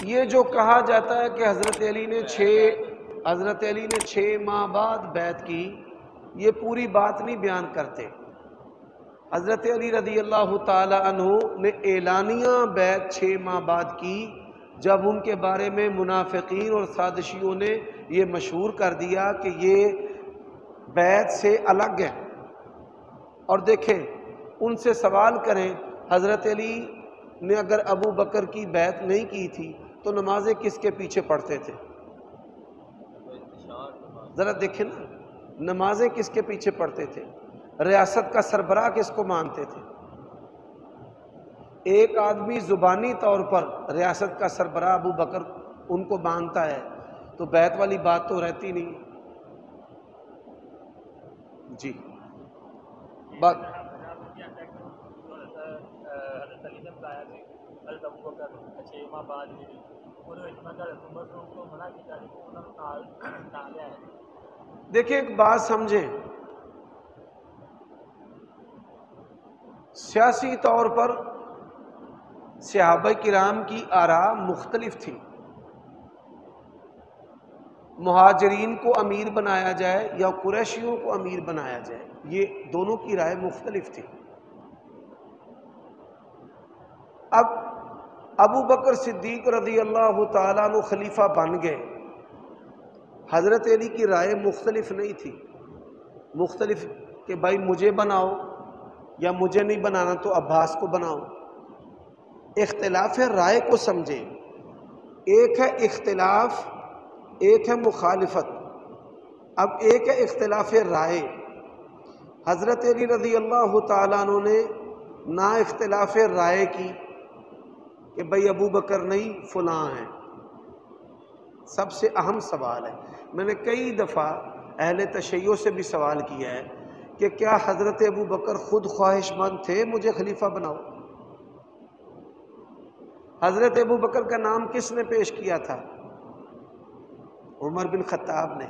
یہ جو کہا جاتا ہے کہ حضرت علی نے 6 ماہ بعد بیعت کی، یہ پوری بات نہیں بیان کرتے۔ حضرت علی رضی اللہ تعالی عنہ نے اعلانیہ بیعت 6 ماہ بعد کی، جب ان کے بارے میں منافقین اور سازشیوں نے یہ مشہور کر دیا کہ یہ بیعت سے الگ ہے۔ اور دیکھیں، ان سے سوال کریں، حضرت علی نے اگر ابو بکر کی بیعت نہیں کی تھی تو نمازیں کس کے پیچھے پڑھتے تھے؟ ذرا دیکھیں نا، نمازیں کس کے پیچھے پڑھتے تھے؟ ریاست کا سربراہ کس کو مانتے تھے؟ ایک آدمی زبانی طور پر ریاست کا سربراہ ابو بکر ان کو مانتا ہے تو بیعت والی بات تو رہتی نہیں۔ جی بات دیکھیں، ایک بات سمجھیں، سیاسی طور پر صحابہ کرام کی آراء مختلف تھی۔ مہاجرین کو امیر بنایا جائے یا قریشیوں کو امیر بنایا جائے، یہ دونوں کی رائے مختلف تھی۔ اب ابو بکر صدیق رضی اللہ تعالیٰ عنہ خلیفہ بن گئے، حضرت علی کی رائے مختلف نہیں تھی، مختلف کہ بھائی مجھے بناؤ یا مجھے نہیں بنانا تو عباس کو بناؤ۔ اختلاف رائے کو سمجھیں، ایک ہے اختلاف، ایک ہے مخالفت۔ اب ایک ہے اختلاف رائے، حضرت علی رضی اللہ تعالیٰ عنہ نے نہ اختلاف رائے کی کہ بھئی ابو بکر نہیں فلاں ہیں۔ سب سے اہم سوال ہے، میں نے کئی دفعہ اہل تشیع سے بھی سوال کیا ہے کہ کیا حضرت ابو بکر خود خواہش مند تھے مجھے خلیفہ بناؤ؟ حضرت ابو بکر کا نام کس نے پیش کیا تھا؟ عمر بن خطاب نے۔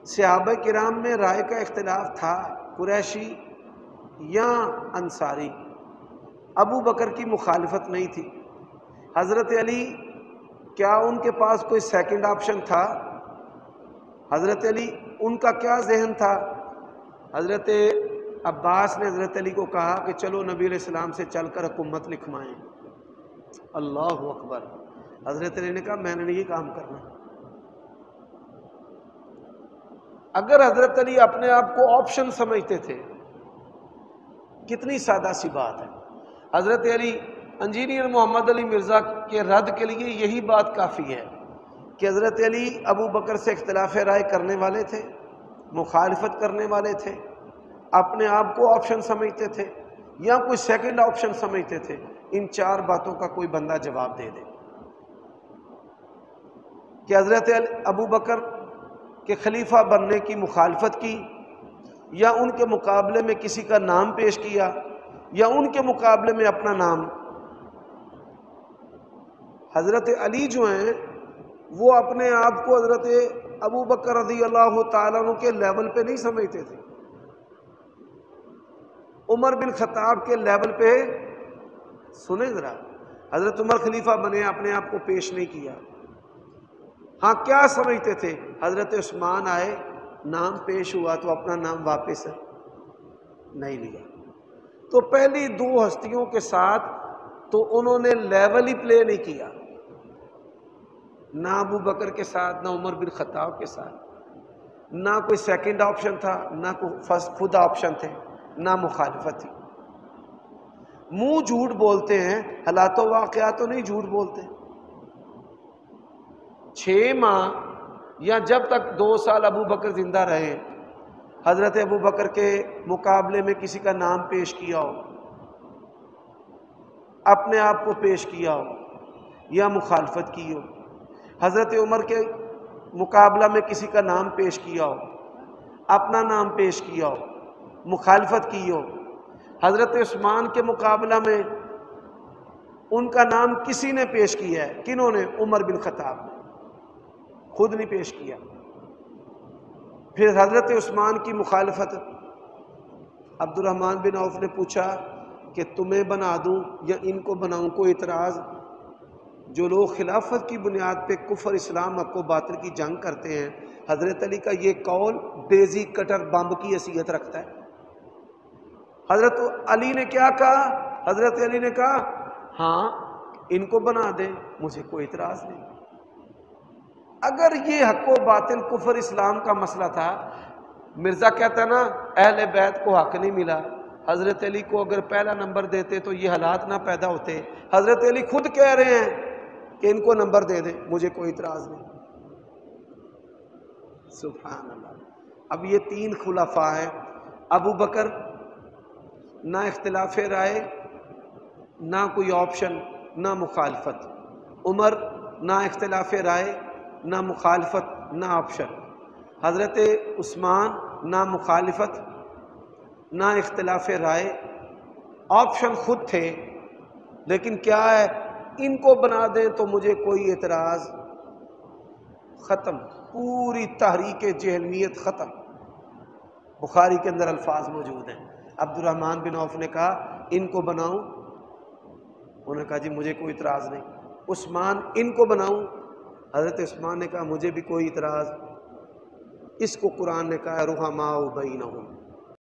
صحابہ کرام میں رائے کا اختلاف تھا، قریشی یا انصاری۔ ابو بکر کی مخالفت نہیں تھی۔ حضرت علی، کیا ان کے پاس کوئی سیکنڈ آپشن تھا؟ حضرت علی، ان کا کیا ذہن تھا؟ حضرت عباس نے حضرت علی کو کہا کہ چلو نبی علیہ السلام سے چل کر حکومت لکھوائیں۔ اللہ اکبر! حضرت علی نے کہا میں نے نہیں یہ کام کرنا۔ اگر حضرت علی اپنے آپ کو آپشن سمجھتے تھے، کتنی سادہ سی بات ہے، حضرت علی انجینئر محمد علی مرزا کے رد کے لیے یہی بات کافی ہے کہ حضرت علی ابو بکر سے اختلاف رائے کرنے والے تھے، مخالفت کرنے والے تھے، اپنے آپ کو آپشن سمجھتے تھے یا کوئی سیکنڈ آپشن سمجھتے تھے۔ ان 4 باتوں کا کوئی بندہ جواب دے دے کہ حضرت ابو بکر کے خلیفہ بننے کی مخالفت کی، یا ان کے مقابلے میں کسی کا نام پیش کیا، یا ان کے مقابلے میں اپنا نام۔ حضرت علی جو ہیں وہ اپنے آپ کو حضرت ابو بکر رضی اللہ تعالیٰ عنہ کے لیول پہ نہیں سمجھتے تھے، عمر بن خطاب کے لیول پہ۔ سنیں ذرا، حضرت عمر خلیفہ بنے، اپنے آپ کو پیش نہیں کیا۔ ہاں کیا سمجھتے تھے؟ حضرت عثمان آئے، نام پیش ہوا تو اپنا نام واپس نہیں لیا۔ تو پہلی 2 ہستیوں کے ساتھ تو انہوں نے لیول ہی پلے نہیں کیا، نہ ابو بکر کے ساتھ، نہ عمر بن خطاب کے ساتھ، نہ کوئی سیکنڈ آپشن تھا، نہ کوئی فرسٹ خود آپشن تھے، نہ مخالفت تھی۔ منہ جھوٹ بولتے ہیں، حالات و واقعات تو نہیں جھوٹ بولتے۔ 6 ماہ یا جب تک 2 سال ابو بکر زندہ رہے، حضرت ابو بکر کے مقابلے میں کسی کا نام پیش کیا ہو، اپنے آپ کو پیش کیا ہو یا مخالفت کی ہو، حضرت عمر کے مقابلہ میں کسی کا نام پیش کیا ہو، اپنا نام پیش کیا ہو، مخالفت کی ہو، حضرت عثمان کے مقابلہ میں ان کا نام کسی نے پیش کیا ہے، کنہوں نے؟ عمر بن خطاب نے، خود نہیں پیش کیا۔ پھر حضرت عثمان کی مخالفت، عبد الرحمن بن عوف نے پوچھا کہ تمہیں بنا دوں یا ان کو بناؤں، کوئی اعتراض؟ جو لوگ خلافت کی بنیاد پہ کفر اسلام حق و باطل کی جنگ کرتے ہیں، حضرت علی کا یہ قول ڈیزی کٹر بمب کی حیثیت رکھتا ہے۔ حضرت علی نے کیا کہا؟ حضرت علی نے کہا ہاں ان کو بنا دیں، مجھے کوئی اعتراض نہیں۔ اگر یہ حق و باطل کفر اسلام کا مسئلہ تھا، مرزا کہتا نا اہل بیت کو حق نہیں ملا، حضرت علی کو اگر پہلا نمبر دیتے تو یہ حالات نہ پیدا ہوتے۔ حضرت علی خود کہہ رہے ہیں کہ ان کو نمبر دے دیں، مجھے کوئی اعتراض نہیں۔ سبحان اللہ۔ اب یہ تین خلفاء ہیں، ابو بکر نہ اختلاف رائے، نہ کوئی آپشن، نہ مخالفت، عمر نہ اختلاف رائے، نہ مخالفت، نہ آپشن، حضرت عثمان نہ مخالفت نہ اختلاف رائے، آپشن خود تھے، لیکن کیا ہے ان کو بنا دیں تو مجھے کوئی اعتراض، ختم، پوری تحریک جہلمیت ختم۔ بخاری کے اندر الفاظ موجود ہیں، عبد الرحمن بن عوف نے کہا ان کو بناؤں، انہوں نے کہا جی مجھے کوئی اعتراض نہیں۔ عثمان ان کو بناؤں، حضرت عثمان نے کہا مجھے بھی کوئی اعتراض۔ اس کو قرآن نے کہا رحماء بینہم،